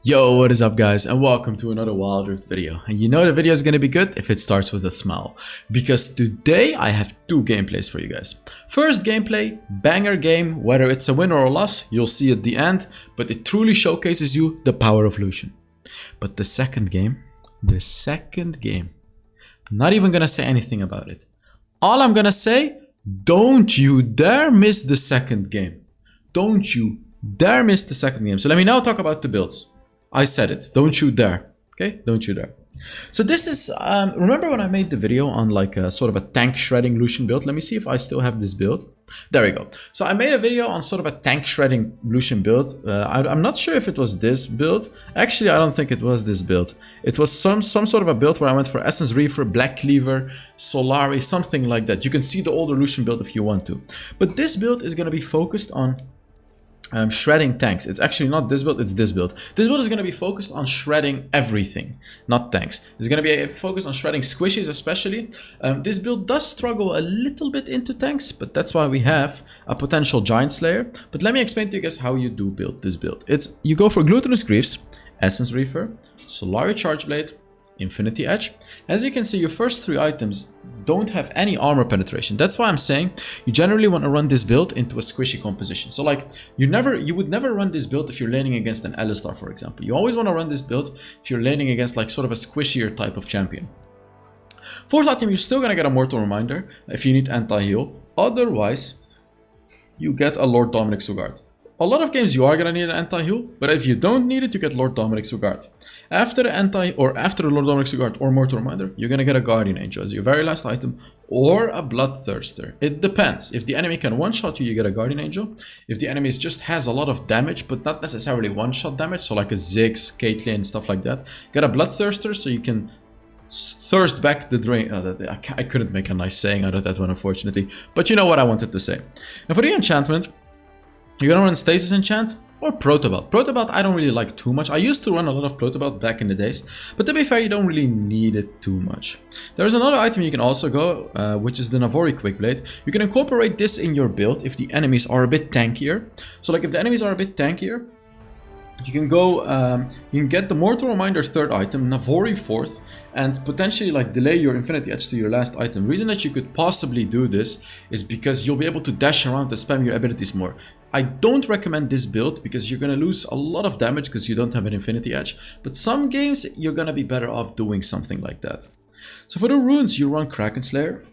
Yo, what is up guys, and welcome to another Wild Rift video. And you know the video is gonna be good if it starts with a smile, because today I have two gameplays for you guys. First gameplay, banger game, whether it's a win or a loss, you'll see at the end, but it truly showcases you the power of Lucian. But the second game, not even gonna say anything about it. All I'm gonna say, don't you dare miss the second game. Don't you dare miss the second game. So let me now talk about the builds. I said it, don't you dare, okay? Don't you dare. So this is, remember when I made the video on like a sort of a tank shredding Lucian build? Let me see if I still have this build. There we go. So I made a video on sort of a tank shredding Lucian build. I'm not sure if it was this build. Actually, I don't think it was this build. It was some sort of a build where I went for Essence Reaver, Black Cleaver, Solari, something like that. You can see the older Lucian build if you want to. But this build is going to be focused on shredding tanks. It's actually not this build, it's this build. This build is going to be focused on shredding everything, not tanks. It's going to be a focus on shredding squishies especially. This build does struggle a little bit into tanks, but that's why we have a potential Giant Slayer. But let me explain to you guys how you do build this build. You go for Glutinous Greaves, Essence Reaver, Solari Charge Blade, Infinity Edge. As you can see, your first three items don't have any armor penetration. That's why I'm saying you generally want to run this build into a squishy composition. So like you would never run this build if you're laning against an Alistar, for example. You always want to run this build if you're laning against like sort of a squishier type of champion. Fourth item, you're still gonna get a Mortal Reminder if you need anti-heal. Otherwise, you get a Lord Dominik's Regard. A lot of games you are gonna need an anti-heal, but if you don't need it, you get Lord Dominik's Regard. After the Lord Dominik's Regard or Mortal Reminder, you're gonna get a Guardian Angel as your very last item, or a Bloodthirster. It depends. If the enemy can one-shot you, you get a Guardian Angel. If the enemy just has a lot of damage, but not necessarily one-shot damage, so like a Ziggs, Caitlyn, stuff like that, get a Bloodthirster so you can thirst back the drain. I couldn't make a nice saying out of that one, unfortunately, but you know what I wanted to say. And for the enchantment, you're gonna run Stasis Enchant or Protobelt. Protobelt I don't really like too much. I used to run a lot of Protobelt back in the days, but to be fair, you don't really need it too much. There's another item you can also go, which is the Navori Quickblade. You can incorporate this in your build if the enemies are a bit tankier. So like if the enemies are a bit tankier, you can go, you can get the Mortal Reminder third item, Navori fourth, and potentially like delay your Infinity Edge to your last item. The reason that you could possibly do this is because you'll be able to dash around and spam your abilities more. I don't recommend this build because you're going to lose a lot of damage because you don't have an Infinity Edge, but some games you're going to be better off doing something like that. So for the runes, you run Kraken Slayer.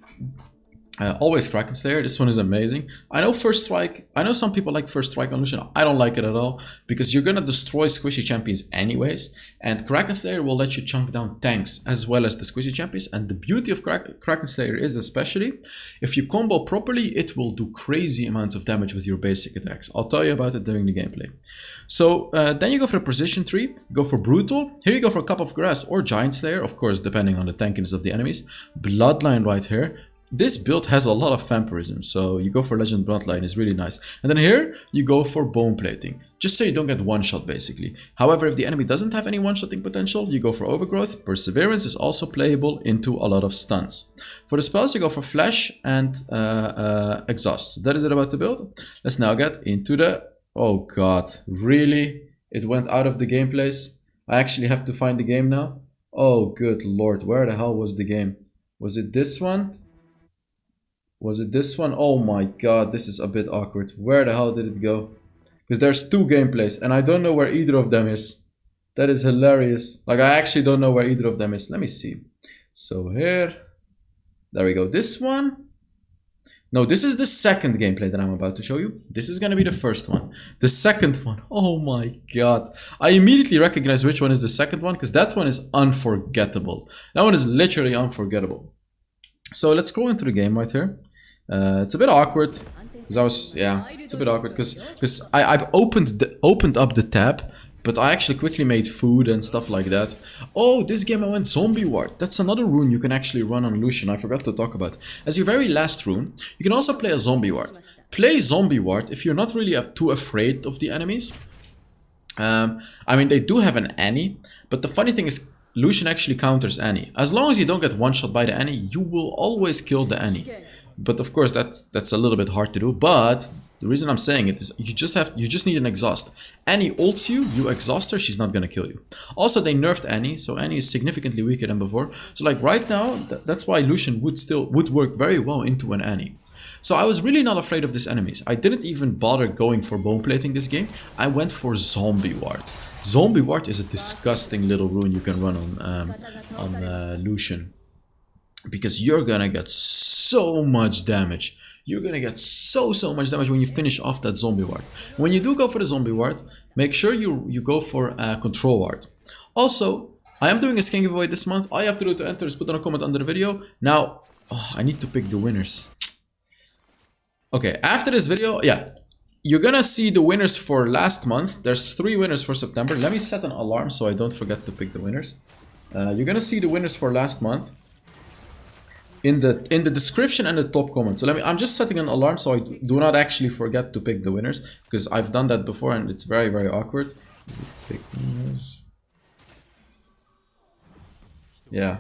Always Kraken Slayer. This one is amazing. I know First Strike. I know some people like First Strike on Lucian. I don't like it at all because you're gonna destroy squishy champions anyways. And Kraken Slayer will let you chunk down tanks as well as the squishy champions. And the beauty of Kraken Slayer is especially if you combo properly, it will do crazy amounts of damage with your basic attacks. I'll tell you about it during the gameplay. So then you go for the Precision Tree. Go for Brutal. Here you go for Cup of Grass or Giant Slayer, of course, depending on the tankiness of the enemies. Bloodline right here. This build has a lot of vampirism, so you go for Legend Bloodline, is really nice. And then here, you go for Bone Plating, just so you don't get one-shot basically. However, if the enemy doesn't have any one-shotting potential, you go for Overgrowth. Perseverance is also playable into a lot of stuns. For the spells, you go for Flash and Exhaust. That is it about the build. Let's now get into the... Oh god, really? It went out of the gameplays? I actually have to find the game now? Oh good lord, where the hell was the game? Was it this one? Was it this one? Oh my god, this is a bit awkward. Where the hell did it go? Because there's two gameplays and I don't know where either of them is. That is hilarious. Like I actually don't know where either of them is. Let me see. So here. There we go. This one. No, this is the second gameplay that I'm about to show you. This is going to be the first one. The second one. Oh my god. I immediately recognize which one is the second one because that one is unforgettable. That one is literally unforgettable. So let's go into the game right here. It's a bit awkward because it's a bit awkward because I've opened up the tab, but I actually quickly made food and stuff like that. Oh, this game I went Zombie Ward. That's another rune you can actually run on Lucian. I forgot to talk about. As your very last rune, you can also play a Zombie Ward. Play Zombie Ward if you're not really too afraid of the enemies. I mean, they do have an Annie, but the funny thing is Lucian actually counters Annie. As long as you don't get one shot by the Annie, you will always kill the Annie. But of course that's a little bit hard to do, but The reason I'm saying it is you just need an exhaust. Annie ults you, you exhaust her, she's not gonna kill you. Also, they nerfed Annie, so Annie is significantly weaker than before. So like right now, that's why Lucian would work very well into an Annie. So I was really not afraid of these enemies. I didn't even bother going for bone plating this game. I went for zombie ward. Zombie ward is a disgusting little rune you can run on Lucian, because you're gonna get so much damage. You're gonna get so much damage when you finish off that zombie ward. When you do go for the zombie ward, make sure you go for a control ward. Also, I am doing a skin giveaway this month. All you have to do to enter is put down a comment under the video. Now, I need to pick the winners. Okay, after this video, yeah, you're gonna see the winners for last month. There's 3 winners for September. Let me set an alarm so I don't forget to pick the winners. You're gonna see the winners for last month in the description and the top comment. So I'm just setting an alarm so I do not actually forget to pick the winners, because I've done that before and it's very, very awkward. Pick winners. Yeah.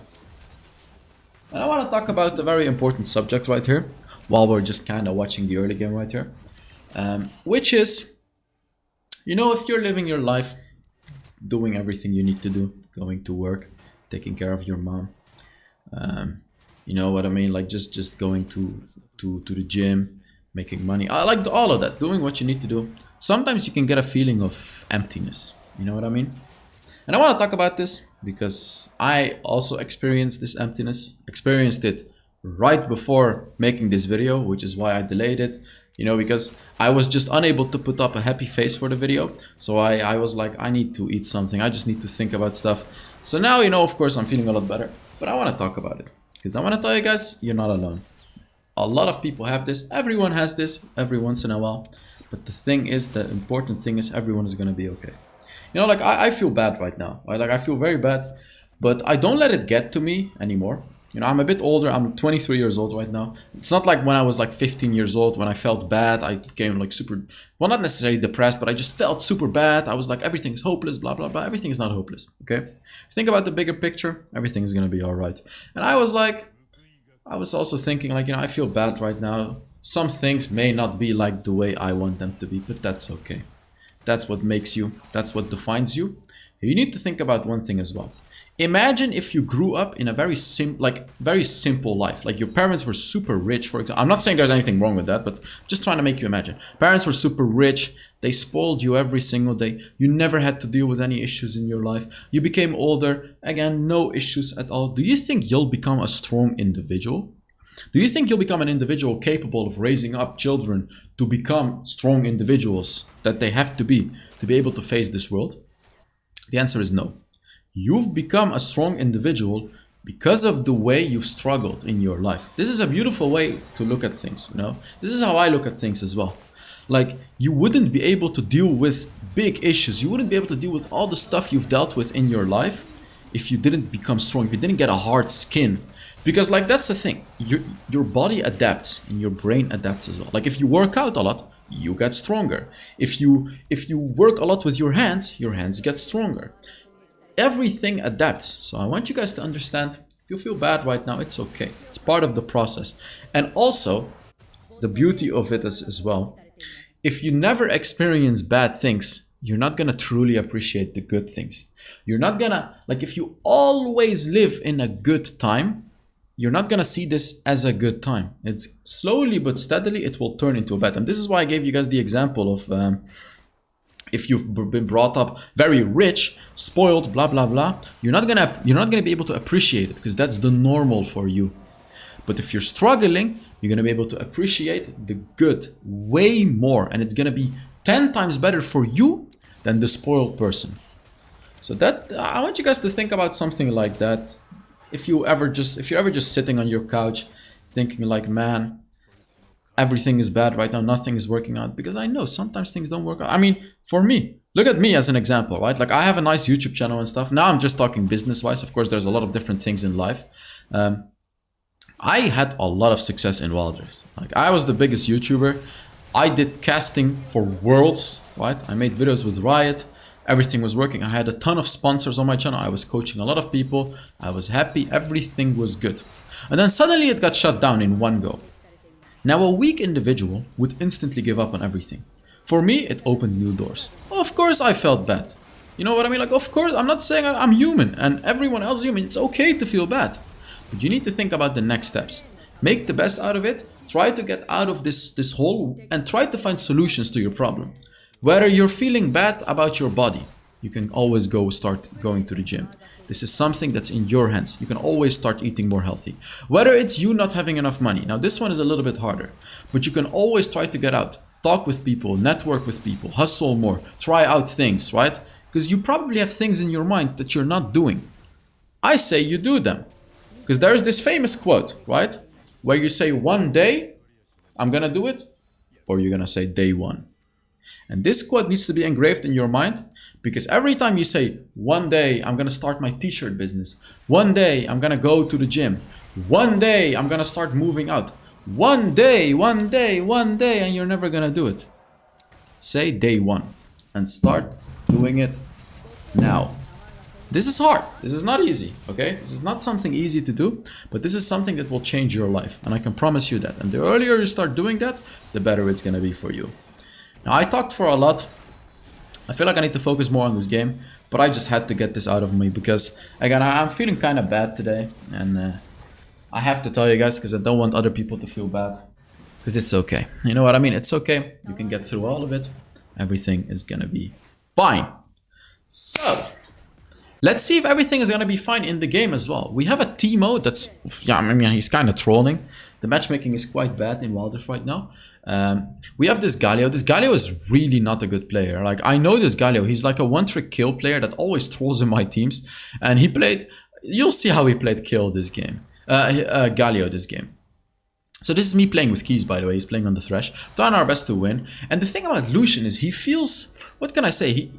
And I want to talk about a very important subject right here, while we're just kind of watching the early game right here. Which is, you know, if you're living your life, doing everything you need to do, going to work, taking care of your mom, you know what I mean, like just going to the gym, making money, I like all of that, doing what you need to do. Sometimes you can get a feeling of emptiness, you know what I mean? And I want to talk about this because I also experienced this emptiness, experienced it right before making this video, which is why I delayed it, you know, because I was just unable to put up a happy face for the video. So I was like, I need to eat something, I just need to think about stuff. So now, you know, of course I'm feeling a lot better, but I want to talk about it because I want to tell you guys, you're not alone. A lot of people have this, everyone has this every once in a while, but the thing is, the important thing is everyone is going to be okay. You know, like I feel bad right now, right? Like I feel very bad, but I don't let it get to me anymore. You know, I'm a bit older, I'm 23 years old right now. It's not like when I was like 15 years old, when I felt bad, I became like super, well, not necessarily depressed, but I just felt super bad. I was like, everything is hopeless, blah, blah, blah. Everything is not hopeless, okay? Think about the bigger picture, everything is gonna be all right. And I was like, I was also thinking like, you know, I feel bad right now. Some things may not be like the way I want them to be, but that's okay. That's what makes you, that's what defines you. You need to think about one thing as well. Imagine if you grew up in a very simple life. Like your parents were super rich, for example. I'm not saying there's anything wrong with that, but just trying to make you imagine. Parents were super rich. They spoiled you every single day. You never had to deal with any issues in your life. You became older. Again, no issues at all. Do you think you'll become a strong individual? Do you think you'll become an individual capable of raising up children to become strong individuals that they have to be able to face this world? The answer is no. You've become a strong individual because of the way you've struggled in your life. This is a beautiful way to look at things, you know? This is how I look at things as well. Like, you wouldn't be able to deal with big issues. You wouldn't be able to deal with all the stuff you've dealt with in your life if you didn't become strong, if you didn't get a hard skin. Because like, that's the thing, your body adapts and your brain adapts as well. Like if you work out a lot, you get stronger. If you work a lot with your hands get stronger. Everything adapts. So I want you guys to understand, if you feel bad right now, it's okay. It's part of the process. And also, the beauty of it is as well, if you never experience bad things, you're not gonna truly appreciate the good things. You're not gonna, like if you always live in a good time, you're not gonna see this as a good time. It's slowly but steadily, it will turn into a bad time. This is why I gave you guys the example of if you've been brought up very rich, spoiled, blah blah blah, you're not gonna be able to appreciate it because that's the normal for you. But if you're struggling, you're gonna be able to appreciate the good way more, and it's gonna be 10 times better for you than the spoiled person. So that I want you guys to think about something like that. If you're ever just sitting on your couch thinking like, man, everything is bad right now, nothing is working out, because I know sometimes things don't work out. I mean, for me, look at me as an example, right? Like I have a nice YouTube channel and stuff. Now I'm just talking business-wise. Of course, there's a lot of different things in life. I had a lot of success in Wild Rift. Like I was the biggest YouTuber. I did casting for Worlds, right? I made videos with Riot. Everything was working. I had a ton of sponsors on my channel. I was coaching a lot of people. I was happy. Everything was good. And then suddenly it got shut down in one go. Now, a weak individual would instantly give up on everything. For me, it opened new doors. Of course, I felt bad. You know what I mean? Like, of course, I'm not saying I'm human and everyone else is human. It's okay to feel bad. But you need to think about the next steps. Make the best out of it. Try to get out of this hole and try to find solutions to your problem. Whether you're feeling bad about your body, you can always start going to the gym. This is something that's in your hands. You can always start eating more healthy. Whether it's you not having enough money. Now this one is a little bit harder, but you can always try to get out. Talk with people, network with people, hustle more, try out things, right? Because you probably have things in your mind that you're not doing. I say you do them. Because there is this famous quote, right? Where you say one day, I'm gonna do it, or you're gonna say day one. And this quote needs to be engraved in your mind, because every time you say, one day I'm gonna start my t-shirt business, one day I'm gonna go to the gym, one day I'm gonna start moving out, one day, and you're never gonna do it. Say day one and start doing it now. This is hard. This is not easy, okay? This is not something easy to do, but this is something that will change your life, and I can promise you that. And the earlier you start doing that, the better it's gonna be for you. Now, I talked for a lot. I feel like I need to focus more on this game, but I just had to get this out of me because, again, I'm feeling kind of bad today, and I have to tell you guys because I don't want other people to feel bad, because it's okay. You know what I mean? It's okay. You can get through all of it. Everything is gonna be fine. So, let's see if everything is gonna be fine in the game as well. We have a Timo that's, yeah, I mean, he's kind of trolling. The matchmaking is quite bad in Wilders right now. We have this Galio. This Galio is really not a good player. Like, I know this Galio. He's like a one-trick kill player that always trolls in my teams. And he played, you'll see how he played kill this game. Galio this game. So this is me playing with keys, by the way. He's playing on the Thresh. Trying our best to win. And the thing about Lucian is he feels, what can I say?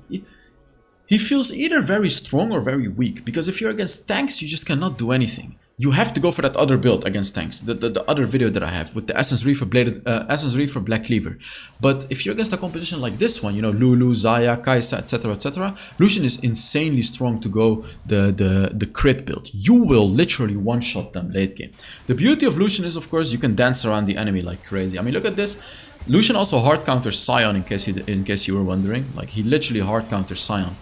He feels either very strong or very weak, because if you're against tanks, you just cannot do anything. You have to go for that other build against tanks, the other video that I have with the Essence Reaver Black Cleaver. But if you're against a competition like this one, you know, Lulu, Zaya, Kai'Sa, etc., Lucian is insanely strong to go the crit build. You will literally one-shot them late game. The beauty of Lucian is, of course, you can dance around the enemy like crazy. I mean, look at this. Lucian also hard counters Sion, in case you were wondering. Like, he literally hard counters Sion.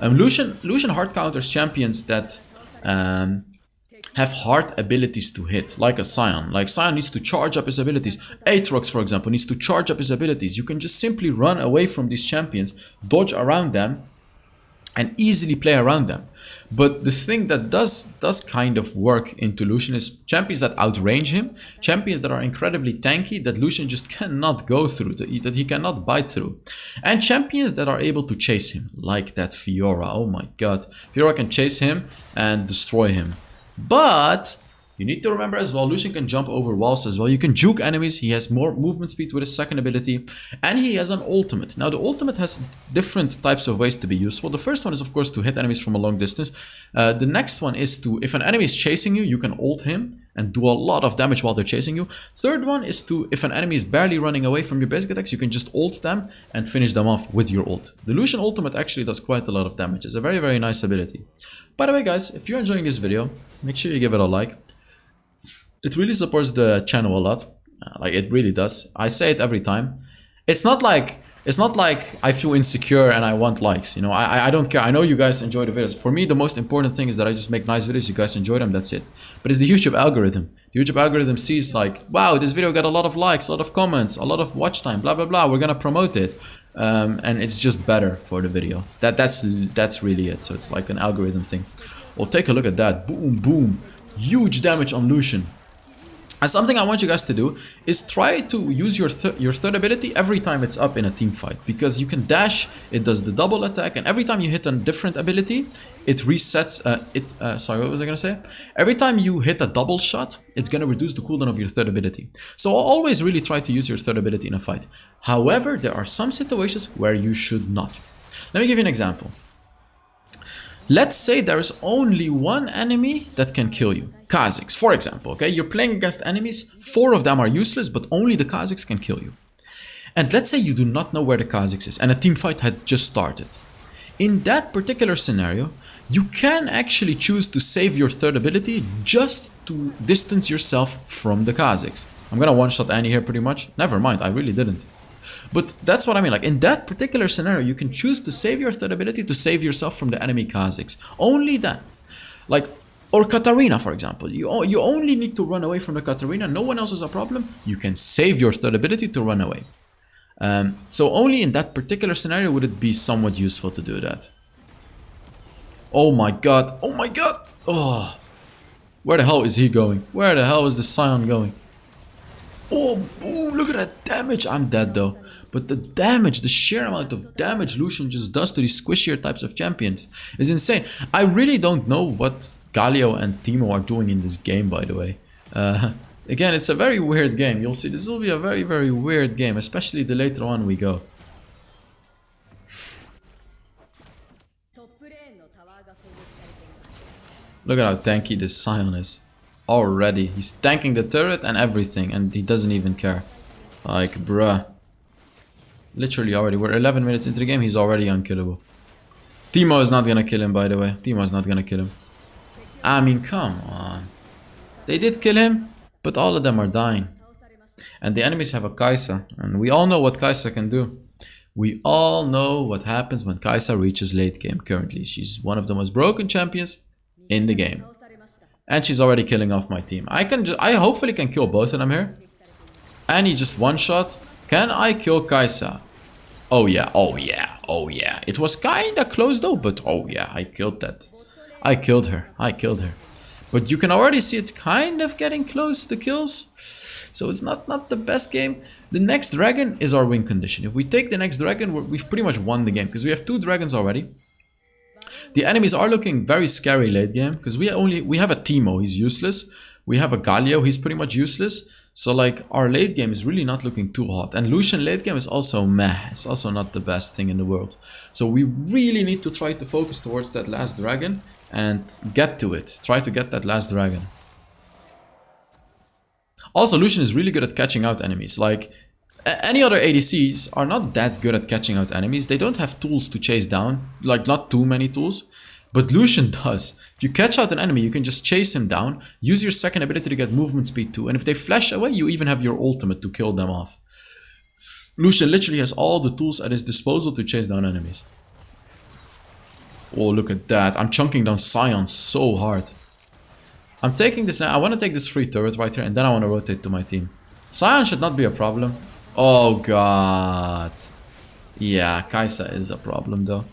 Lucian hard counters champions that have hard abilities to hit, like a Sion. Like, Sion needs to charge up his abilities. Aatrox, for example, needs to charge up his abilities. You can just simply run away from these champions, dodge around them, and easily play around them. But the thing that does kind of work into Lucian is champions that outrange him, champions that are incredibly tanky that Lucian just cannot go through, that he cannot bite through, and champions that are able to chase him, like that Fiora. Oh my god, Fiora can chase him and destroy him. But you need to remember as well, Lucian can jump over walls as well. You can juke enemies. He has more movement speed with his second ability. And he has an ultimate. Now, the ultimate has different types of ways to be useful. The first one is, of course, to hit enemies from a long distance. The next one is to, if an enemy is chasing you, you can ult him and do a lot of damage while they're chasing you. Third one is to, if an enemy is barely running away from your basic attacks, you can just ult them and finish them off with your ult. The Lucian ultimate actually does quite a lot of damage. It's a very, very nice ability. By the way, guys, if you're enjoying this video, make sure you give it a like. It really supports the channel a lot. Like, it really does. I say it every time. It's not like I feel insecure and I want likes. You know, I don't care. I know you guys enjoy the videos. For me, the most important thing is that I just make nice videos. You guys enjoy them. That's it. But it's the YouTube algorithm. The YouTube algorithm sees like, wow, this video got a lot of likes, a lot of comments, a lot of watch time, blah blah blah. We're gonna promote it, and it's just better for the video. That's really it. So it's like an algorithm thing. Well, take a look at that. Boom, boom. Huge damage on Lucian. And something I want you guys to do is try to use your third ability every time it's up in a team fight, because you can dash, it does the double attack, and every time you hit a different ability, it resets. Sorry, what was I gonna say? Every time you hit a double shot, it's gonna reduce the cooldown of your third ability. So always really try to use your third ability in a fight. However, there are some situations where you should not. Let me give you an example. Let's say there is only one enemy that can kill you. Kha'Zix, for example, okay? You're playing against enemies, 4 of them are useless, but only the Kha'Zix can kill you. And let's say you do not know where the Kha'Zix is, and a team fight had just started. In that particular scenario, you can actually choose to save your third ability just to distance yourself from the Kha'Zix. I'm gonna one-shot Annie here pretty much. Never mind, I really didn't. But that's what I mean, like in that particular scenario, you can choose to save your third ability to save yourself from the enemy Kha'Zix. Only then. Like, or Katarina, for example. You only need to run away from the Katarina, no one else is a problem. You can save your third ability to run away. So only in that particular scenario would it be somewhat useful to do that. Oh my god, oh my god! Oh, where the hell is he going? Where the hell is the Scion going? Oh, boom, look at that damage! I'm dead though. But the damage, the sheer amount of damage Lucian just does to these squishier types of champions is insane. I really don't know what Galio and Teemo are doing in this game, by the way. Again, it's a very weird game. You'll see this will be a very, very weird game, especially the later on we go. Look at how tanky this Scion is. Already. He's tanking the turret and everything, and he doesn't even care. Like, bruh. Literally already. We're 11 minutes into the game, he's already unkillable. Teemo is not gonna kill him, by the way. Teemo is not gonna kill him. I mean, come on. They did kill him, but all of them are dying. And the enemies have a Kai'Sa, and we all know what Kai'Sa can do. We all know what happens when Kai'Sa reaches late game currently. She's one of the most broken champions in the game. And she's already killing off my team. I hopefully can kill both of them here. And he just one shot. Can I kill Kai'Sa? Oh yeah, oh yeah, oh yeah. It was kinda close though, but oh yeah, I killed that. I killed her, I killed her. But you can already see it's kind of getting close to kills. So it's not the best game. The next dragon is our win condition. If we take the next dragon, we've pretty much won the game. Because we have 2 dragons already. The enemies are looking very scary late game. Because we have a Teemo, he's useless. We have a Galio, he's pretty much useless. So like our late game is really not looking too hot. And Lucian late game is also meh. It's also not the best thing in the world. So we really need to try to focus towards that last dragon. And get to it. Try to get that last dragon. Also, Lucian is really good at catching out enemies. Like, any other ADCs are not that good at catching out enemies. They don't have tools to chase down. Like, not too many tools. But Lucian does. If you catch out an enemy, you can just chase him down. Use your second ability to get movement speed too. And if they flash away, you even have your ultimate to kill them off. Lucian literally has all the tools at his disposal to chase down enemies. Oh, look at that. I'm chunking down Scion so hard. I'm taking this now. I want to take this free turret right here, and then I want to rotate to my team. Scion should not be a problem. Oh, God. Yeah, Kai'Sa is a problem, though.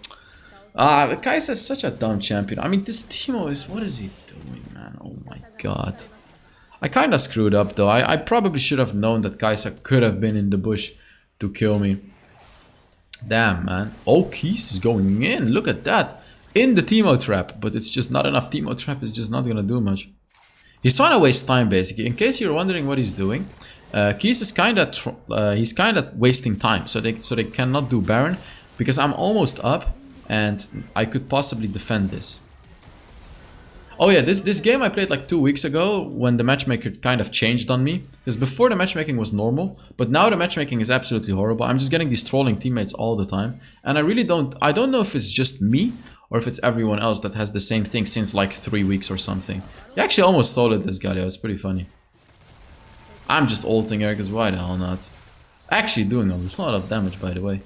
Kai'Sa is such a dumb champion. I mean, this Teemo is... What is he doing, man? Oh, my God. I kind of screwed up, though. I probably should have known that Kai'Sa could have been in the bush to kill me. Damn, man. Oh, Keys is going in. Look at that. In the Teemo trap, but it's just not enough. Teemo trap is just not gonna do much. He's trying to waste time, basically. In case you're wondering what he's doing, Keys is he's kind of wasting time, so they cannot do Baron because I'm almost up and I could possibly defend this. Oh yeah, this game I played like 2 weeks ago when the matchmaker kind of changed on me. Because before the matchmaking was normal, but now the matchmaking is absolutely horrible. I'm just getting these trolling teammates all the time, and I don't know if it's just me or if it's everyone else that has the same thing since like 3 weeks or something. He actually almost stole it, this guy. It's pretty funny. I'm just ulting here, because why the hell not? Actually doing a lot of damage, by the way.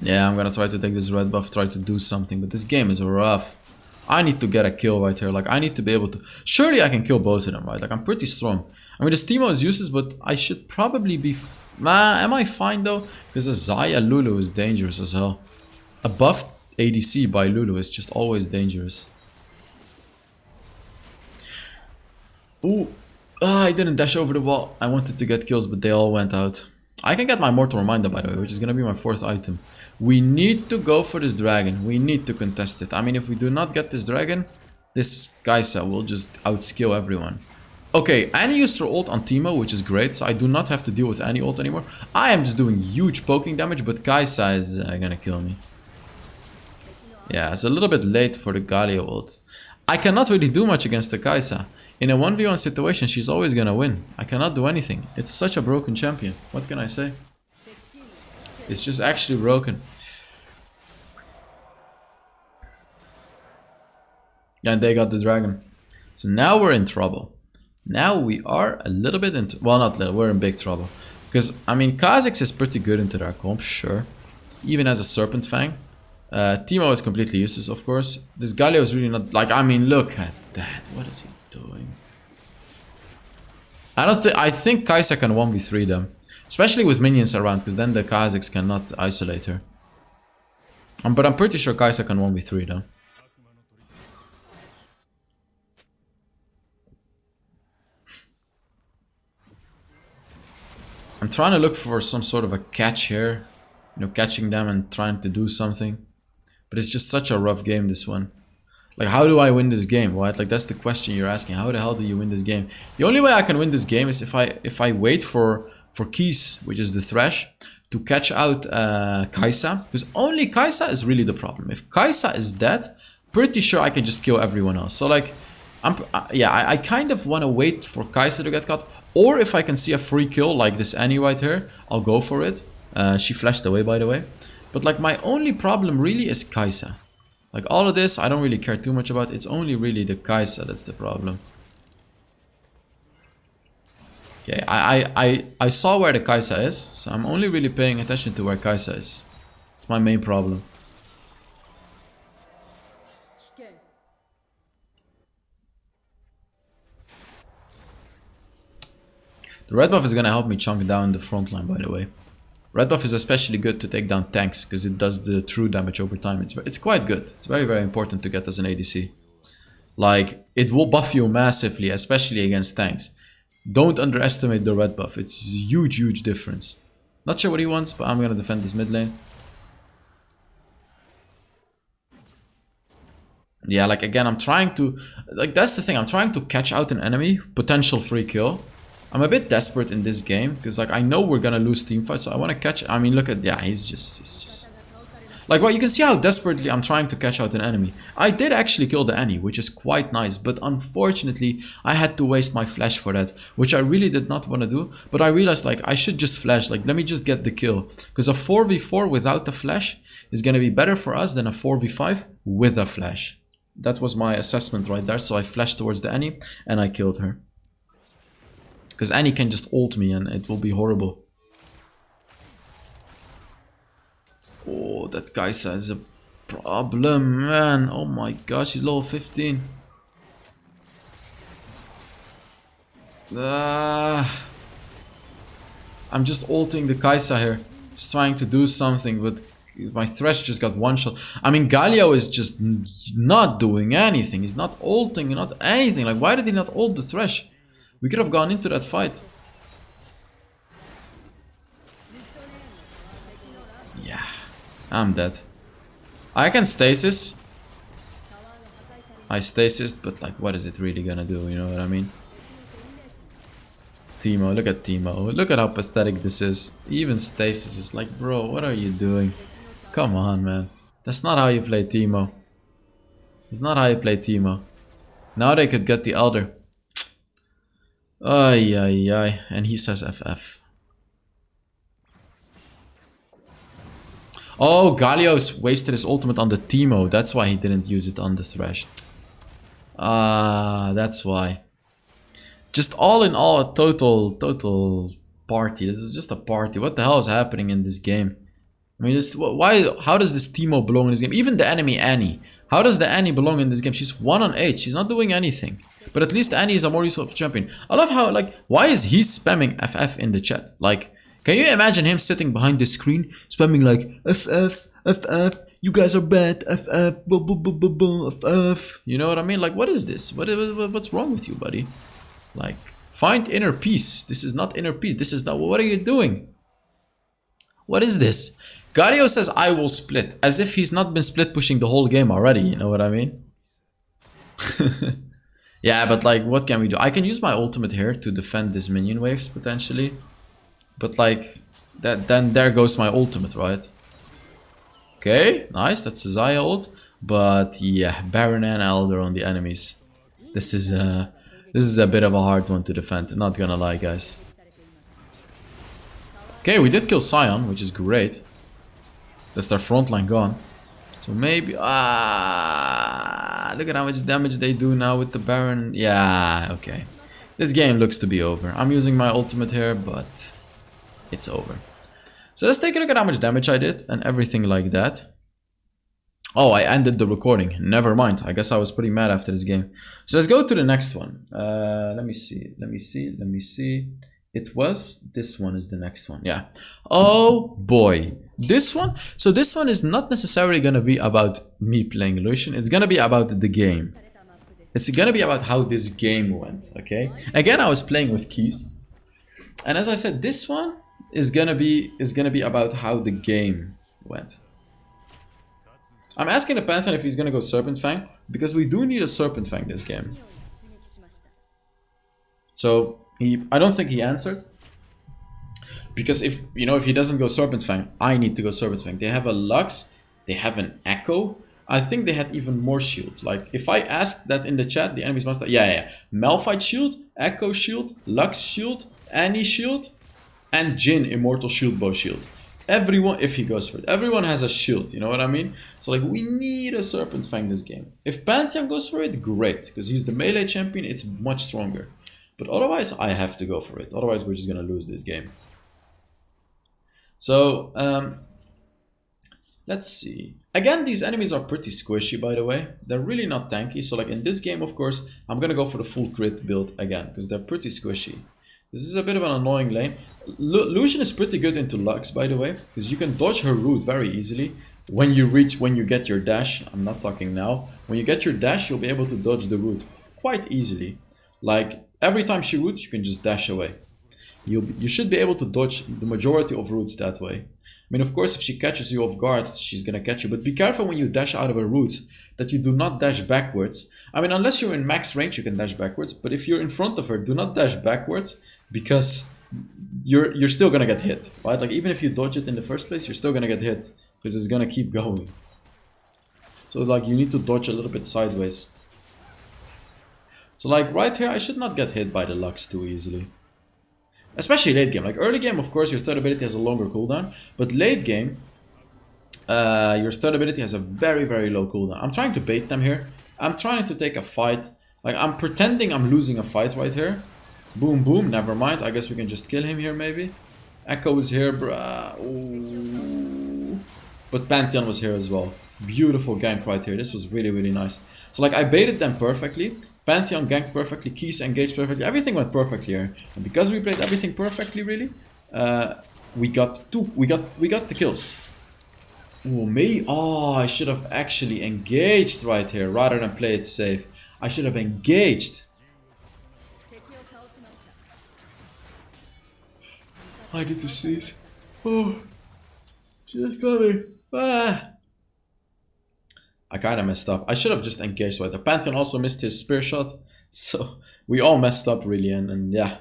Yeah, I'm gonna try to take this red buff, try to do something, but this game is rough. I need to get a kill right here. Like, I need to be able to... Surely I can kill both of them, right? Like, I'm pretty strong. I mean, this Teemo is useless, but I should probably be... am I fine, though? Because a Xayah Lulu is dangerous as hell. A buffed ADC by Lulu is just always dangerous. Ooh. I didn't dash over the wall. I wanted to get kills, but they all went out. I can get my Mortal Reminder, by the way, which is gonna be my 4th item. We need to go for this dragon. We need to contest it. I mean, if we do not get this dragon, this Kai'Sa will just outskill everyone. Okay, Annie used her ult on Teemo, which is great, so I do not have to deal with Annie ult anymore. I am just doing huge poking damage, but Kai'Sa is gonna kill me. Yeah, it's a little bit late for the Galio ult. I cannot really do much against the Kai'Sa. In a 1v1 situation, she's always gonna win. I cannot do anything. It's such a broken champion. What can I say? It's just actually broken. And they got the dragon. So now we're in trouble. Now we are a little bit into... Well, not little. We're in big trouble. Because, I mean, Kha'Zix is pretty good into their comp, sure. Even as a Serpent Fang. Teemo is completely useless, of course. This Galio is really not... Like, I mean, look at that. What is he doing? I think Kai'Sa can 1v3 them. Especially with minions around, because then the Kha'Zix cannot isolate her. But I'm pretty sure Kai'Sa can 1v3 them. I'm trying to look for some sort of a catch here. You know, catching them and trying to do something. But it's just such a rough game, this one. Like, how do I win this game, right? Like, that's the question you're asking. How the hell do you win this game? The only way I can win this game is if I wait for Keys, which is the Thresh, to catch out Kai'Sa. Because only Kai'Sa is really the problem. If Kai'Sa is dead, pretty sure I can just kill everyone else. So, like, I kind of want to wait for Kai'Sa to get caught. Or if I can see a free kill like this Annie right here, I'll go for it. She flashed away, by the way. But like, my only problem really is Kai'Sa. Like, all of this I don't really care too much about. It's only really the Kai'Sa that's the problem. Okay, I saw where the Kai'Sa is, so I'm only really paying attention to where Kai'Sa is. It's my main problem. The red buff is gonna help me chunk down the front line, by the way. Red buff is especially good to take down tanks because it does the true damage over time. It's quite good. It's very, very important to get as an ADC. Like, it will buff you massively, especially against tanks. Don't underestimate the red buff. It's a huge, huge difference. Not sure what he wants, but I'm gonna defend this mid lane. Yeah, like, again, I'm trying to... Like, that's the thing. I'm trying to catch out an enemy. Potential free kill. I'm a bit desperate in this game because, like, I know we're gonna lose team fight, so I want to catch. I mean, look at, yeah, he's just like, well, you can see how desperately I'm trying to catch out an enemy. I did actually kill the Annie, which is quite nice, but unfortunately I had to waste my flash for that, which I really did not want to do. But I realized, like, I should just flash. Like, let me just get the kill, because a 4v4 without the flash is gonna be better for us than a 4v5 with a flash. That was my assessment right there. So I flashed towards the Annie and I killed her. Because Annie can just ult me and it will be horrible. Oh, that Kai'Sa is a problem, man. Oh my gosh, he's level 15. I'm just ulting the Kai'Sa here. Just trying to do something, but my Thresh just got one shot. I mean, Galio is just not doing anything. He's not ulting, not anything. Like, why did he not ult the Thresh? We could have gone into that fight. Yeah, I'm dead. I can stasis. I stasis, but like, what is it really gonna do? You know what I mean? Teemo, look at Teemo. Look at how pathetic this is. Even stasis is like, bro, what are you doing? Come on, man. That's not how you play Teemo. It's not how you play Teemo. Now they could get the Elder. Ay, ay, ay. And he says FF. Oh, Galio's wasted his ultimate on the Teemo. That's why he didn't use it on the Thresh. Ah, that's why. Just all in all, a total party. This is just a party. What the hell is happening in this game? I mean, how does this Teemo belong in this game? Even the enemy Annie. How does the Annie belong in this game? She's 1 on 8. She's not doing anything. But at least Annie is a more useful champion. I love how, like, why is he spamming FF in the chat? Like, can you imagine him sitting behind the screen spamming like FF, FF, you guys are bad, FF, blah, blah, blah, blah, blah, FF. You know what I mean? Like, what is this? What's wrong with you, buddy? Like, find inner peace. This is not inner peace. This is not, what are you doing? What is this? Galio says, I will split. As if he's not been split pushing the whole game already. You know what I mean? Yeah, but like, what can we do? I can use my ultimate here to defend this minion waves, potentially. But like, then there goes my ultimate, right? Okay, nice. That's a Xayah ult. But yeah, Baron and Elder on the enemies. This is a bit of a hard one to defend. Not gonna lie, guys. Okay, we did kill Sion, which is great. That's their front line gone. So maybe... Look at how much damage they do now with the Baron. Yeah, okay. This game looks to be over. I'm using my ultimate here, but it's over. So let's take a look at how much damage I did and everything like that. Oh, I ended the recording. Never mind. I guess I was pretty mad after this game. So let's go to the next one. Let me see. It was, this one is the next one. Yeah. Oh boy. This one. So this one is not necessarily going to be about me playing Lucian. It's going to be about the game. It's going to be about how this game went. Okay. Again, I was playing with keys. And as I said, this one is going to be about how the game went. I'm asking the Pantheon if he's gonna go Serpent Fang, because we do need a Serpent Fang this game. So I don't think he answered, because if he doesn't go Serpent Fang, I need to go Serpent Fang. They have a Lux, they have an Echo. I think they had even more shields. Like if I asked that in the chat, the enemies must have, yeah. Malphite shield, Echo shield, Lux shield, Annie shield, and Jhin Immortal Shield Bow shield. Everyone, if he goes for it, everyone has a shield, you know what I mean? So like, we need a Serpent Fang this game. If Pantheon goes for it, great, because he's the melee champion, it's much stronger. But otherwise, I have to go for it. Otherwise, we're just gonna lose this game. So, let's see. Again, these enemies are pretty squishy, by the way. They're really not tanky. So like in this game, of course, I'm gonna go for the full crit build again, because they're pretty squishy. This is a bit of an annoying lane. Lucian is pretty good into Lux, by the way, because you can dodge her root very easily. When you get your dash, I'm not talking now. When you get your dash, you'll be able to dodge the root quite easily. Like, every time she roots, you can just dash away. You should be able to dodge the majority of roots that way. I mean, of course, if she catches you off guard, she's gonna catch you. But be careful when you dash out of her roots, that you do not dash backwards. I mean, unless you're in max range, you can dash backwards. But if you're in front of her, do not dash backwards, because you're still gonna get hit, right? Like even if you dodge it in the first place, you're still gonna get hit because it's gonna keep going. So like you need to dodge a little bit sideways. So like right here, I should not get hit by the Lux too easily. Especially late game. Like early game, of course, your third ability has a longer cooldown, but late game, your third ability has a very, very low cooldown. I'm trying to bait them here. I'm trying to take a fight. Like I'm pretending I'm losing a fight right here. Boom, boom, never mind. I guess we can just kill him here, maybe. Echo is here, bruh. Ooh. But Pantheon was here as well. Beautiful gank right here. This was really, really nice. So, like, I baited them perfectly. Pantheon ganked perfectly. Keys engaged perfectly. Everything went perfectly here. And because we played everything perfectly, really, we got the kills. Ooh, me? Oh, I should have actually engaged right here rather than play it safe. I should have engaged. I need to sneeze. Oh, she's coming. Ah. I kind of messed up. I should have just engaged right there. Pantheon also missed his spear shot. So we all messed up really. And yeah,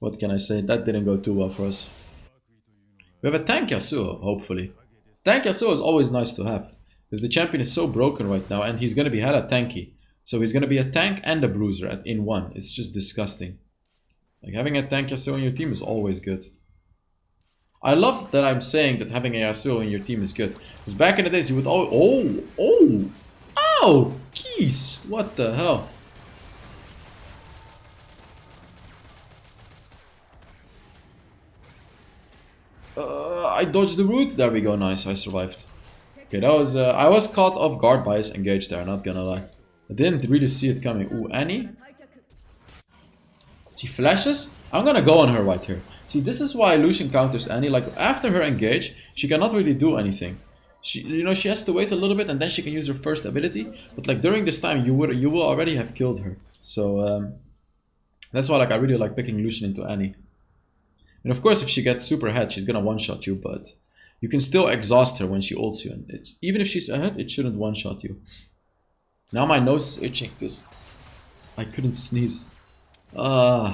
what can I say? That didn't go too well for us. We have a tank Yasuo, hopefully. Tank Yasuo is always nice to have, because the champion is so broken right now and he's going to be hella tanky. So he's going to be a tank and a bruiser in one. It's just disgusting. Like having a tank Yasuo on your team is always good. I love that I'm saying that having a Yasuo in your team is good. Because back in the days you would always... Oh! Keys! What the hell? I dodged the root. There we go. Nice. I survived. Okay, that was... I was caught off guard by his engage there, not gonna lie. I didn't really see it coming. Ooh, Annie? She flashes? I'm gonna go on her right here. See, this is why Lucian counters Annie. Like, after her engage, she cannot really do anything. She has to wait a little bit and then she can use her first ability. But like, during this time, you will already have killed her. So, that's why, like, I really like picking Lucian into Annie. And of course, if she gets super ahead, she's gonna one-shot you, but you can still exhaust her when she ults you. And even if she's ahead, it shouldn't one-shot you. Now my nose is itching because I couldn't sneeze. And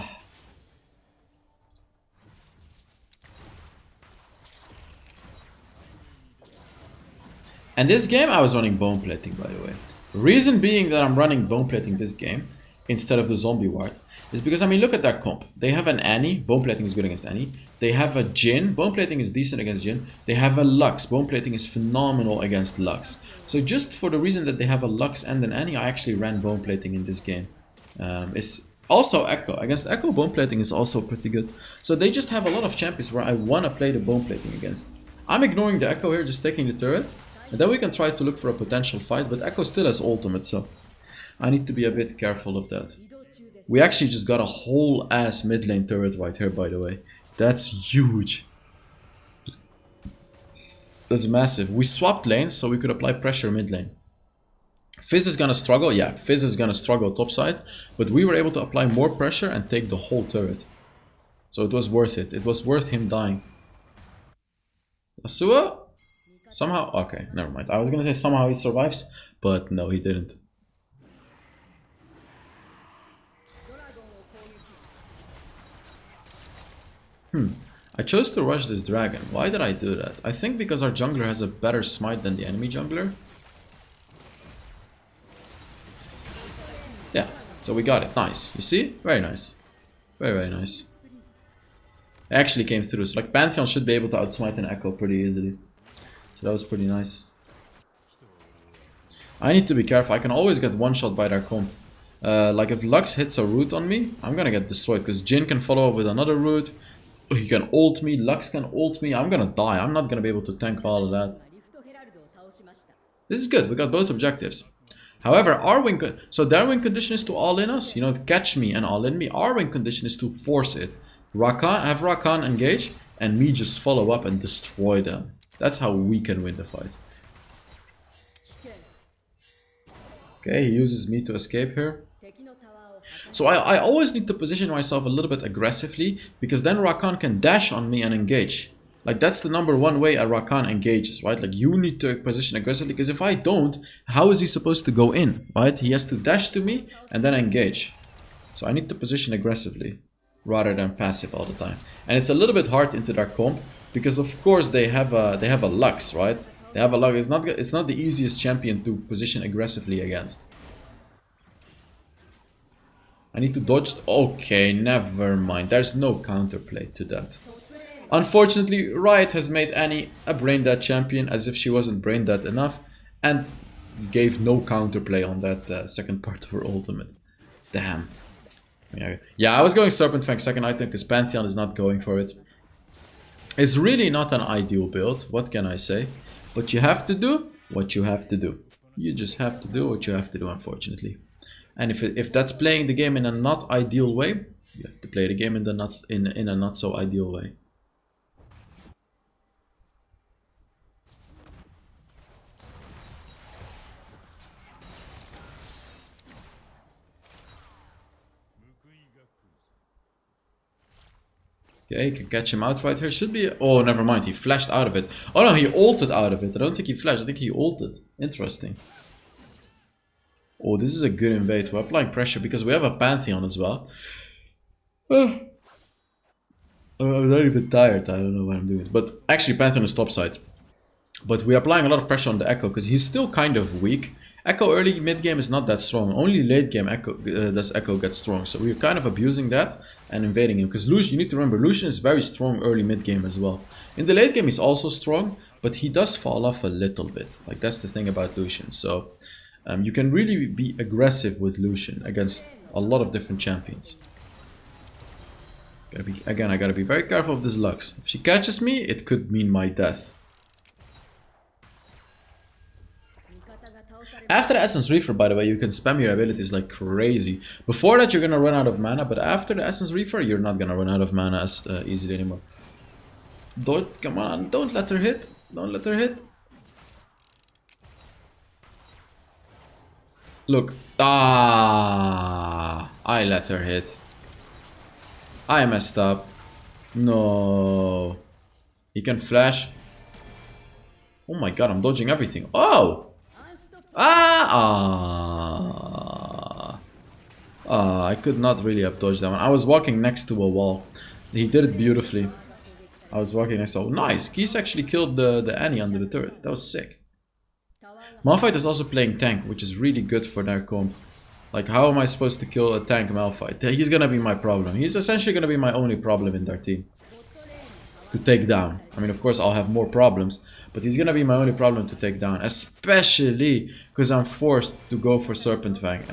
this game I was running bone plating, by the way. Reason being that I'm running bone plating this game instead of the zombie ward is because, I mean, look at their comp. They have an Annie, bone plating is good against Annie. They have a Jhin, bone plating is decent against Jhin. They have a Lux, bone plating is phenomenal against Lux. So just for the reason that they have a Lux and an Annie, I actually ran bone plating in this game. It's also Echo. Against Echo, bone plating is also pretty good. So they just have a lot of champions where I want to play the bone plating against. I'm ignoring the Echo here, just taking the turret. And then we can try to look for a potential fight, but Echo still has ultimate, so I need to be a bit careful of that. We actually just got a whole ass mid lane turret right here, by the way. That's huge. That's massive. We swapped lanes so we could apply pressure mid lane. Fizz is gonna struggle, yeah, Fizz is gonna struggle topside, but we were able to apply more pressure and take the whole turret. So it was worth it. It was worth him dying. Asua? Somehow, okay, never mind. I was gonna say somehow he survives, but no, he didn't. I chose to rush this dragon. Why did I do that? I think because our jungler has a better smite than the enemy jungler. Yeah, so we got it. Nice. You see? Very nice. Very, very nice. It actually came through. So like Pantheon should be able to outsmite an Echo pretty easily. So that was pretty nice. I need to be careful. I can always get one shot by their comp. Like if Lux hits a root on me, I'm gonna get destroyed because Jhin can follow up with another root. He can ult me, Lux can ult me. I'm gonna die. I'm not gonna be able to tank all of that. This is good. We got both objectives. However, our win so their win condition is to all in us, you know, catch me and all in me. Our win condition is to force it. Have Rakan engage and me just follow up and destroy them. That's how we can win the fight. Okay, he uses me to escape here. So I always need to position myself a little bit aggressively because then Rakan can dash on me and engage. Like that's the #1 way a Rakan engages, right? Like you need to position aggressively because if I don't, how is he supposed to go in, right? He has to dash to me and then engage. So I need to position aggressively rather than passive all the time. And it's a little bit hard into their comp because of course they have a Lux, right? They have a Lux. It's not the easiest champion to position aggressively against. I need to dodge. Okay, never mind. There's no counterplay to that. Unfortunately, Riot has made Annie a brain dead champion as if she wasn't brain dead enough and gave no counterplay on that second part of her ultimate. Damn. Yeah, I was going Serpent Fang second item because Pantheon is not going for it. It's really not an ideal build, what can I say? But you have to do what you have to do. You just have to do what you have to do, unfortunately. And if that's playing the game in a not ideal way, you have to play the game in a not so ideal way. Okay, he can catch him out right here. Should be... Oh, never mind. He flashed out of it. Oh no, he ulted out of it. I don't think he flashed. I think he ulted. Interesting. Oh, this is a good invade. We're applying pressure because we have a Pantheon as well. I'm not even tired. I don't know what I'm doing. But actually, Pantheon is topside. But we're applying a lot of pressure on the Echo because he's still kind of weak. Echo early mid game is not that strong. Only late game Echo does Echo get strong. So we're kind of abusing that and invading him. Because Lucian, you need to remember, Lucian is very strong early mid game as well. In the late game he's also strong, but he does fall off a little bit. Like that's the thing about Lucian. So you can really be aggressive with Lucian against a lot of different champions. Again, I gotta be very careful of this Lux. If she catches me, it could mean my death. After the Essence Reefer, by the way, you can spam your abilities like crazy. Before that, you're gonna run out of mana, but after the Essence Reefer, you're not gonna run out of mana as easily anymore. Come on, don't let her hit. Don't let her hit. Look. Ah, I let her hit. I messed up. No. He can flash. Oh my god, I'm dodging everything. Oh! I could not really have dodged that one. I was walking next to a wall. He did it beautifully. I was walking next to... Oh, nice! Keys actually killed the Annie under the turret. That was sick. Malphite is also playing tank, which is really good for their comp. Like, how am I supposed to kill a tank Malphite? He's gonna be my problem. He's essentially gonna be my only problem in their team to take down. I mean, of course, I'll have more problems, but he's gonna be my only problem to take down. Especially because I'm forced to go for Serpent Fang.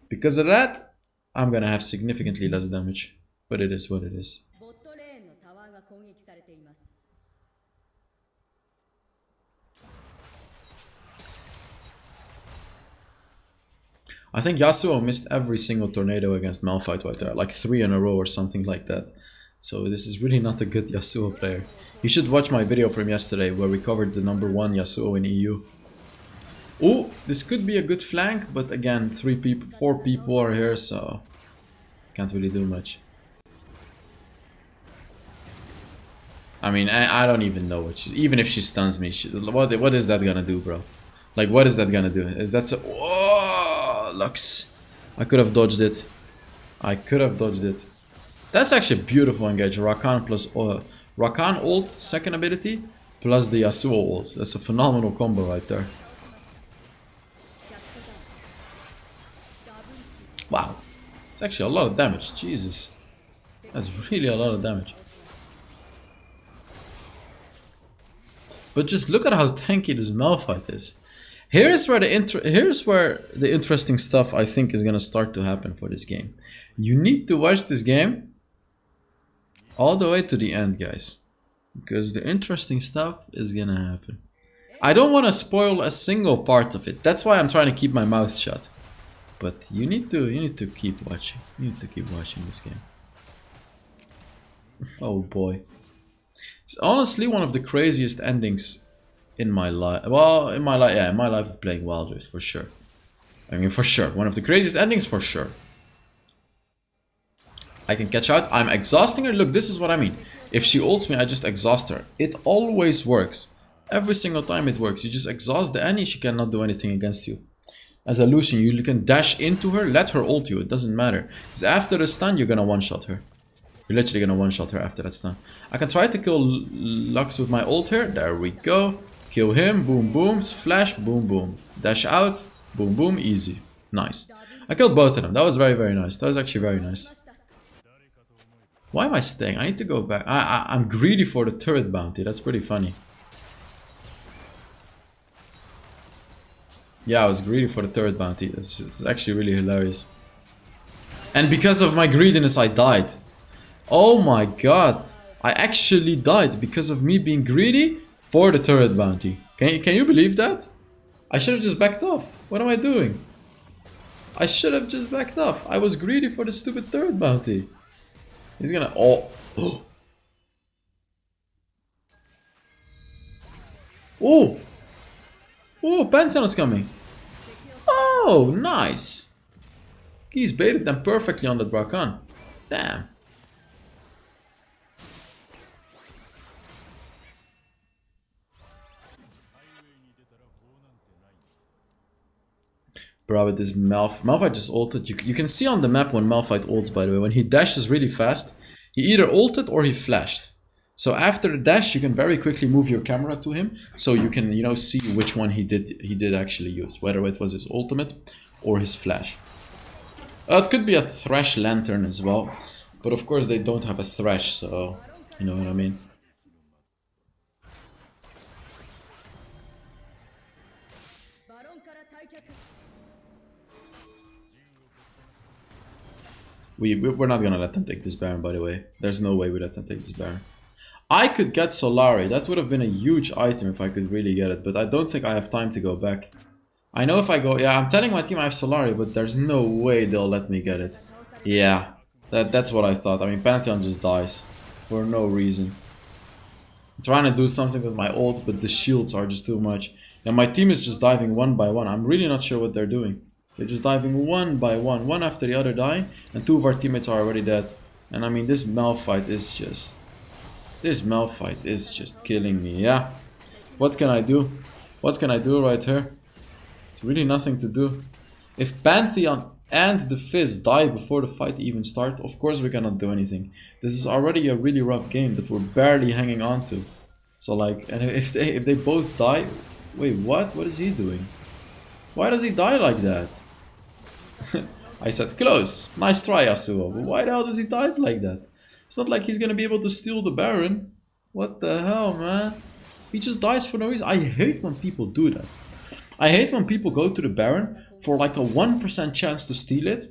Because of that, I'm gonna have significantly less damage. But it is what it is. I think Yasuo missed every single tornado against Malphite right there, like 3 in a row or something like that. So this is really not a good Yasuo player. You should watch my video from yesterday where we covered the #1 Yasuo in EU. Oh, this could be a good flank, but again, 4 people are here, so can't really do much. I mean, I don't even know what she's... Even if she stuns me, what is that gonna do, bro? Like, what is that gonna do? Is that so... Oh, Lux. I could have dodged it. That's actually a beautiful engage. Rakan plus... Rakan ult, second ability, plus the Yasuo ult. That's a phenomenal combo right there. Wow. It's actually a lot of damage. Jesus. That's really a lot of damage. But just look at how tanky this Malphite is. Here's where the interesting stuff I think is gonna start to happen for this game. You need to watch this game all the way to the end, guys, because the interesting stuff is gonna happen. I don't want to spoil a single part of it. That's why I'm trying to keep my mouth shut. But you need to keep watching. You need to keep watching this game. Oh boy. It's honestly one of the craziest endings in my life. Well, in my life of playing Wild Rift, for sure. I mean, for sure. One of the craziest endings, for sure. I can catch out. I'm exhausting her. Look, this is what I mean. If she ults me, I just exhaust her. It always works. Every single time it works. You just exhaust the Annie, she cannot do anything against you. As a Lucian, you can dash into her, let her ult you. It doesn't matter. Because after the stun, you're gonna one-shot her. You're literally gonna one-shot her after that stun. I can try to kill Lux with my ult here. There we go. Kill him. Boom, boom. Flash. Boom, boom. Dash out. Boom, boom. Easy. Nice. I killed both of them. That was very, very nice. That was actually very nice. Why am I staying? I need to go back. I'm greedy for the turret bounty. That's pretty funny. Yeah, I was greedy for the turret bounty. It's actually really hilarious. And because of my greediness, I died. Oh my god. I actually died because of me being greedy for the turret bounty. Can you believe that? I should have just backed off. What am I doing? I should have just backed off. I was greedy for the stupid turret bounty. He's gonna... Oh. Oh. Oh, Pantheon is coming. Oh, nice. He's baited them perfectly on the Rakan. Damn. Bro, with this Malphite just ulted. You can see on the map when Malphite ults, by the way. When he dashes really fast, he either ulted or he flashed. So after the dash, you can very quickly move your camera to him, so you can, you know, see which one he did actually use, whether it was his ultimate or his flash. It could be a Thresh Lantern as well, but of course they don't have a Thresh, so you know what I mean. We're not gonna let them take this Baron, by the way. There's no way we let them take this Baron. I could get Solari. That would have been a huge item if I could really get it, but I don't think I have time to go back. I know if I go... Yeah, I'm telling my team I have Solari, but there's no way they'll let me get it. Yeah, that's what I thought. I mean, Pantheon just dies for no reason. I'm trying to do something with my ult, but the shields are just too much. And my team is just diving one by one. I'm really not sure what they're doing. They're just diving one by one. One after the other dying, and 2 of our teammates are already dead. And I mean, this Malphite is just... This Malphite is just killing me, yeah. What can I do? What can I do right here? It's really nothing to do. If Pantheon and the Fizz die before the fight even starts, of course we cannot do anything. This is already a really rough game that we're barely hanging on to. So like, and if they both die... Wait, what? What is he doing? Why does he die like that? I said close. Nice try, Yasuo. But why the hell does he die like that? It's not like he's gonna be able to steal the Baron. What the hell, man? He just dies for no reason. I hate when people do that. I hate when people go to the Baron for like a 1% chance to steal it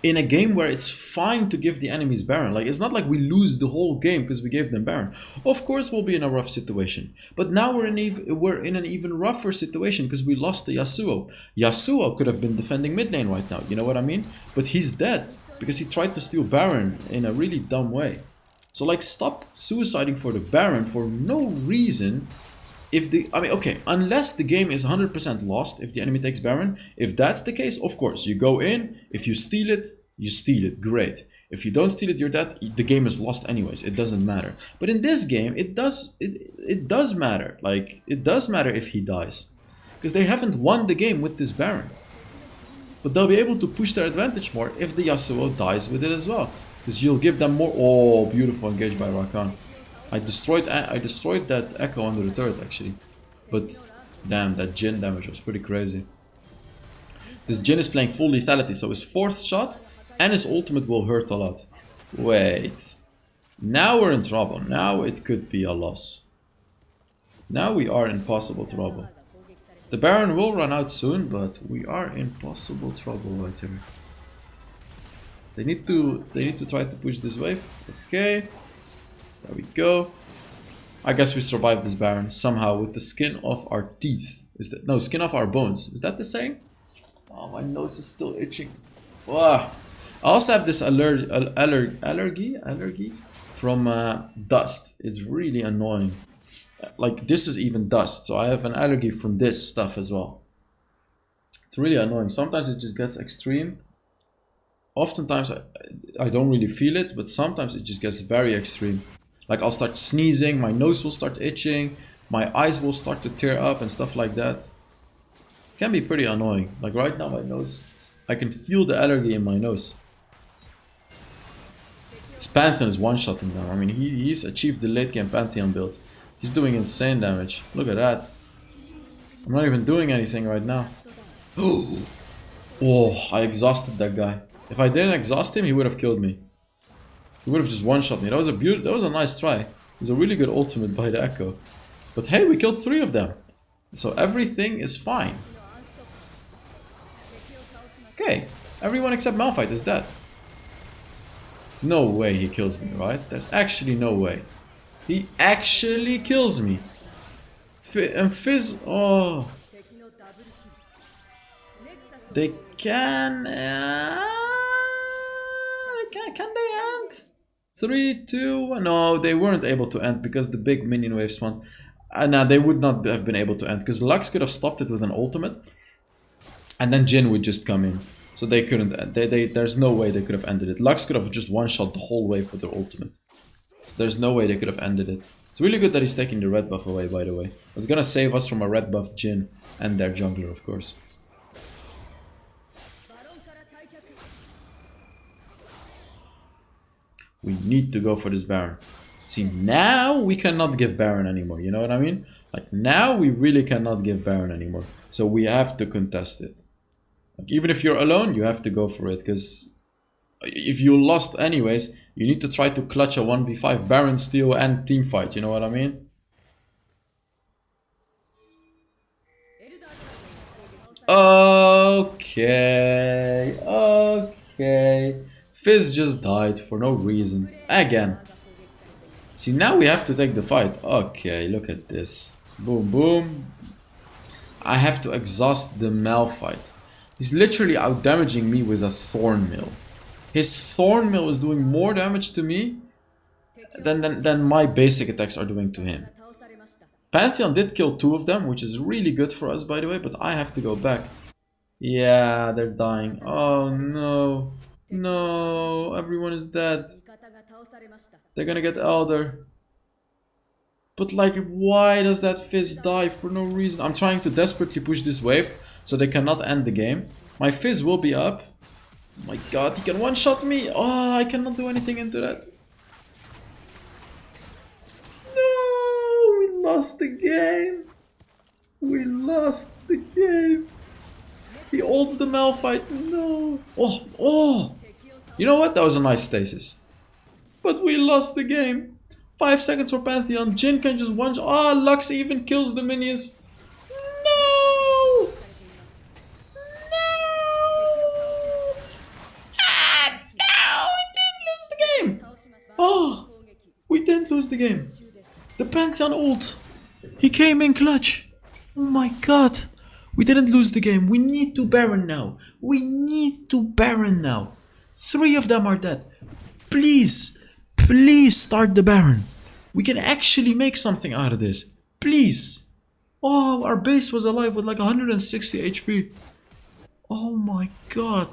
in a game where it's fine to give the enemies Baron. Like, it's not like we lose the whole game because we gave them Baron. Of course we'll be in a rough situation. But now we're in an even rougher situation because we lost the Yasuo. Yasuo could have been defending mid lane right now, you know what I mean? But he's dead because he tried to steal Baron in a really dumb way. So like, stop suiciding for the Baron for no reason. Okay, unless the game is 100% lost if the enemy takes Baron. If that's the case, of course, you go in. If you steal it, great. If you don't steal it, you're dead. The game is lost anyways. It doesn't matter. But in this game, it does matter. Like, it does matter if he dies. Because they haven't won the game with this Baron. But they'll be able to push their advantage more if the Yasuo dies with it as well. Because you'll give them more... Oh, beautiful engage by Rakan. I destroyed that Echo under the turret actually. But damn, that Jhin damage was pretty crazy. This Jhin is playing full lethality, so his 4th shot and his ultimate will hurt a lot. Wait. Now we're in trouble. Now it could be a loss. Now we are in possible trouble. The Baron will run out soon, but we are in possible trouble right here. They need to try to push this wave. Okay. There we go. I guess we survived this Baron somehow with the skin of our teeth. Is that no skin of our bones? Is that the saying? Oh, my nose is still itching. I also have this allergy from dust. It's really annoying. Like, this is even dust, so I have an allergy from this stuff as well. It's really annoying. Sometimes it just gets extreme. Oftentimes I don't really feel it, but sometimes it just gets very extreme. Like, I'll start sneezing, my nose will start itching, my eyes will start to tear up and stuff like that. It can be pretty annoying. Like right now, my nose, I can feel the allergy in my nose. This Pantheon is one-shotting now. I mean, he's achieved the late game Pantheon build. He's doing insane damage. Look at that. I'm not even doing anything right now. Oh, I exhausted that guy. If I didn't exhaust him, he would have killed me. He would have just one-shot me. That was a nice try. It was a really good ultimate by the Echo. But hey, we killed 3 of them. So everything is fine. Okay, everyone except Malphite is dead. No way he kills me, right? There's actually no way. He actually kills me. And Fizz... Oh. They can... Can they end? 3, 2, 1. No, they weren't able to end because the big minion wave spawned. No, they would not have been able to end because Lux could have stopped it with an ultimate. And then Jhin would just come in. So they couldn't end. There's no way they could have ended it. Lux could have just one-shot the whole wave with their ultimate. So there's no way they could have ended it. It's really good that he's taking the red buff away, by the way. It's gonna save us from a red buff Jhin and their jungler, of course. We need to go for this Baron. See, now we cannot give Baron anymore, you know what I mean? Like, now we really cannot give Baron anymore. So we have to contest it. Like, even if you're alone, you have to go for it, because if you lost anyways, you need to try to clutch a 1v5 Baron steal and team fight, you know what I mean? Okay. Fizz just died for no reason. Again. See, now we have to take the fight. Okay, look at this. Boom, boom. I have to exhaust the Malphite. He's literally out-damaging me with a Thorn Mill. His Thorn Mill is doing more damage to me than my basic attacks are doing to him. Pantheon did kill 2 of them, which is really good for us, by the way, but I have to go back. Yeah, they're dying. Oh no. No, everyone is dead. They're gonna get Elder. But like, why does that Fizz die for no reason? I'm trying to desperately push this wave so they cannot end the game. My Fizz will be up. Oh my god, he can one-shot me. Oh, I cannot do anything into that. No, we lost the game. We lost the game. He holds the Malphite. No. Oh, oh. You know what? That was a nice stasis. But we lost the game. 5 seconds for Pantheon. Jhin can just one. Ah, Lux even kills the minions. No. No. Ah, no. We didn't lose the game. Oh, we didn't lose the game. The Pantheon ult. He came in clutch. Oh my god. We didn't lose the game. We need to Baron now. We need to Baron now. 3 of them are dead. Please, please start the Baron. We can actually make something out of this. Please. Oh, our base was alive with like 160 HP. Oh my god.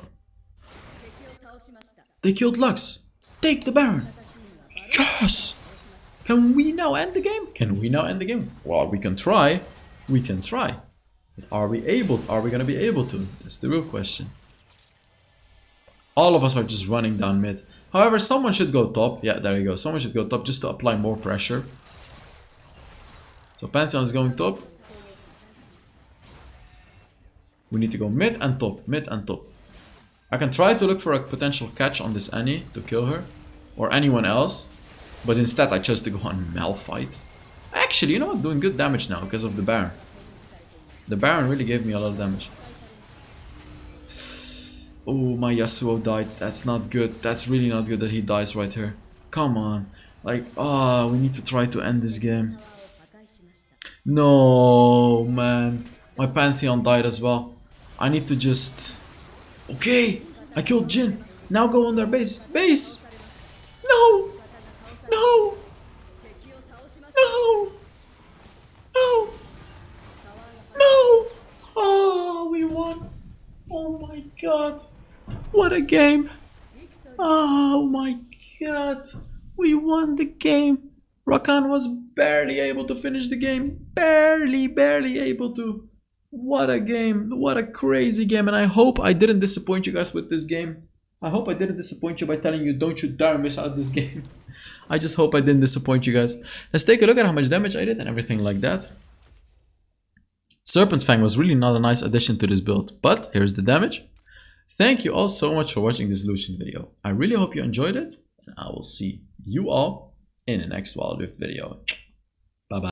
They killed Lux. Take the Baron. Yes. Can we now end the game? Can we now end the game? Well, we can try. We can try. But are we able to? Are we going to be able to? That's the real question. All of us are just running down mid. However, someone should go top. Yeah, there you go. Someone should go top just to apply more pressure. So Pantheon is going top. We need to go mid and top. Mid and top. I can try to look for a potential catch on this Annie to kill her. Or anyone else. But instead I chose to go on Malphite. Actually, you know what? Doing good damage now because of the Baron. The Baron really gave me a lot of damage. Oh, my Yasuo died. That's not good. That's really not good that he dies right here. Come on. Like, ah, we need to try to end this game. No, man. My Pantheon died as well. I need to just... Okay, I killed Jhin. Now go on their base. Base! No! No! No! No! No! Oh, we won. Oh my god. What a game. Oh my god. We won the game. Rakan was barely able to finish the game. Barely able to. What a game. What a crazy game. And I hope I didn't disappoint you guys with this game. I hope I didn't disappoint you by telling you don't you dare miss out this game. I just hope I didn't disappoint you guys. Let's take a look at how much damage I did and everything like that. Serpent's Fang was really not a nice addition to this build, but here's the damage. Thank you all so much for watching this Lucian video. I really hope you enjoyed it, and I will see you all in the next Wild Rift video. Bye bye.